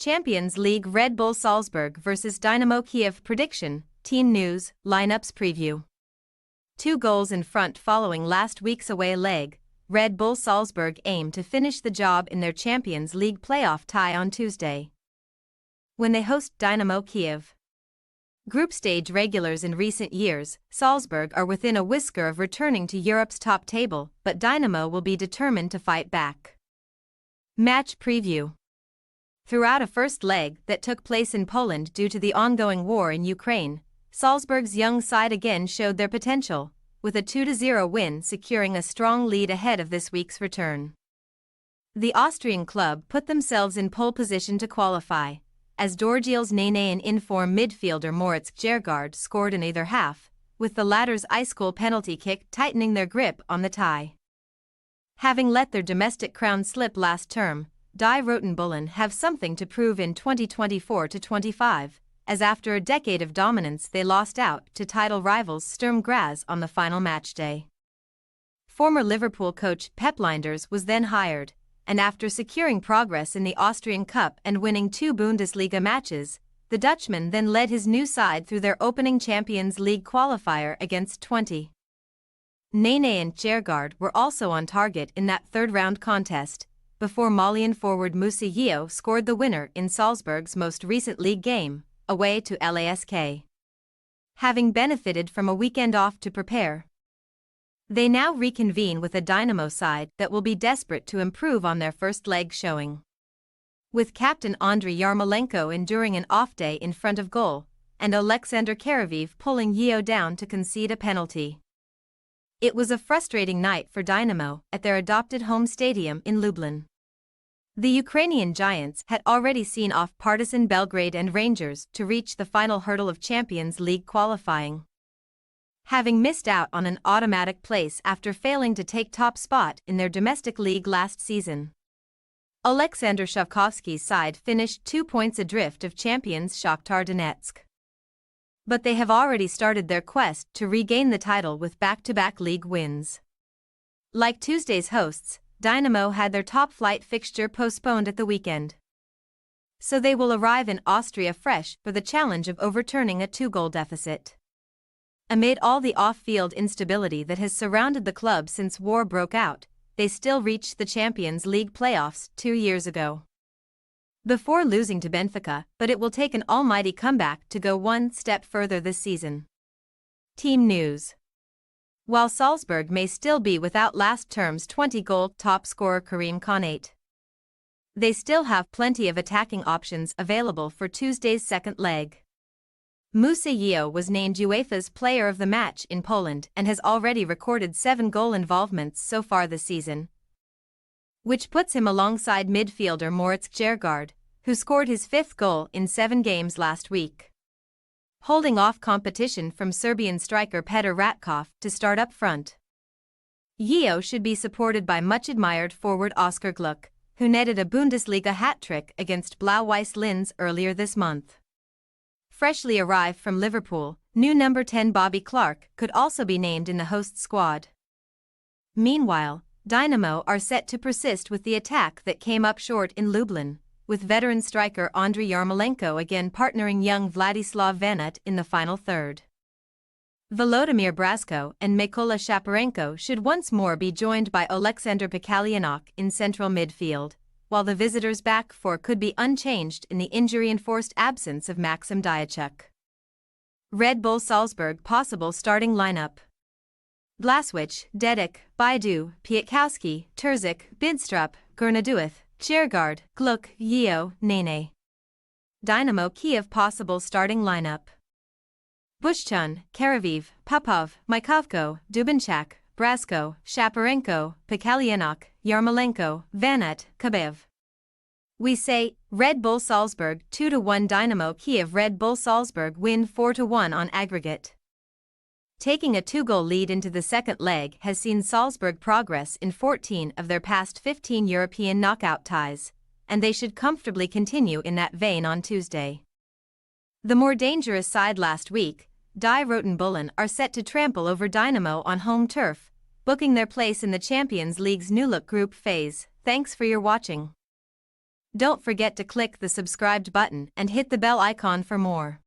Champions League Red Bull Salzburg vs Dynamo Kiev prediction, team news, lineups preview. 2 goals in front following last week's away leg, Red Bull Salzburg aim to finish the job in their Champions League playoff tie on Tuesday, when they host Dynamo Kiev. Group stage regulars in recent years, Salzburg are within a whisker of returning to Europe's top table, but Dynamo will be determined to fight back. Match preview. Throughout a first leg that took place in Poland due to the ongoing war in Ukraine, Salzburg's young side again showed their potential, with a 2-0 win securing a strong lead ahead of this week's return. The Austrian club put themselves in pole position to qualify, as Dorgiel's Nene and in-form midfielder Moritz Kjærgaard scored in either half, with the latter's ice-cold penalty kick tightening their grip on the tie. Having let their domestic crown slip last term, Die Roten Bullen have something to prove in 2024-25, as after a decade of dominance they lost out to title rivals Sturm Graz on the final matchday. Former Liverpool coach Pep Lijnders was then hired, and after securing progress in the Austrian Cup and winning 2 Bundesliga matches, the Dutchman then led his new side through their opening Champions League qualifier against 20. Nene and Kjærgaard were also on target in that third-round contest, before Malian forward Moussa Yeo scored the winner in Salzburg's most recent league game, away to LASK. Having benefited from a weekend off to prepare, they now reconvene with a Dynamo side that will be desperate to improve on their first leg showing, with captain Andriy Yarmolenko enduring an off day in front of goal, and Alexander Karaviv pulling Yeo down to concede a penalty. It was a frustrating night for Dynamo at their adopted home stadium in Lublin. The Ukrainian giants had already seen off Partizan Belgrade and Rangers to reach the final hurdle of Champions League qualifying, having missed out on an automatic place after failing to take top spot in their domestic league last season. Alexander Shavkovsky's side finished 2 points adrift of champions Shakhtar Donetsk, but they have already started their quest to regain the title with back-to-back league wins. Like Tuesday's hosts, Dynamo had their top-flight fixture postponed at the weekend, so they will arrive in Austria fresh for the challenge of overturning a 2-goal deficit. Amid all the off-field instability that has surrounded the club since war broke out, they still reached the Champions League playoffs 2 years ago, before losing to Benfica, but it will take an almighty comeback to go one step further this season. Team news. While Salzburg may still be without last term's 20-goal top scorer Karim Konate, they still have plenty of attacking options available for Tuesday's second leg. Moussa Yeo was named UEFA's Player of the Match in Poland and has already recorded 7 goal involvements so far this season, which puts him alongside midfielder Moritz Kjærgaard, who scored his 5th goal in 7 games last week, holding off competition from Serbian striker Petr Ratkov to start up front. Yeo should be supported by much-admired forward Oscar Gluck, who netted a Bundesliga hat-trick against Blau-Weiß Linz earlier this month. Freshly arrived from Liverpool, new number 10 Bobby Clark could also be named in the host squad. Meanwhile, Dynamo are set to persist with the attack that came up short in Lublin, with veteran striker Andriy Yarmolenko again partnering young Vladislav Vanat in the final third. Volodymyr Brazko and Mykola Shaparenko should once more be joined by Alexander Pikalianok in central midfield, while the visitors' back four could be unchanged in the injury-enforced absence of Maxim Diachuk. Red Bull Salzburg possible starting lineup: Blaswich, Dedic, Baidu, Pietkowski, Terzic, Bidstrup, Gurnaduith, Kjærgaard, Gluck, Yeo, Nene. Dynamo Kiev possible starting lineup: Bushchun, Karaviv, Popov, Mykovko, Dubinchak, Brazko, Shaparenko, Pikalianok, Yarmolenko, Vanat, Kabev. We say, Red Bull Salzburg 2-1 Dynamo Kiev. Red Bull Salzburg win 4-1 on aggregate. Taking a 2-goal lead into the second leg has seen Salzburg progress in 14 of their past 15 European knockout ties, and they should comfortably continue in that vein on Tuesday. The more dangerous side last week, Die Roten Bullen, are set to trample over Dynamo on home turf, booking their place in the Champions League's new-look group phase. Thanks for your watching. Don't forget to click the subscribed button and hit the bell icon for more.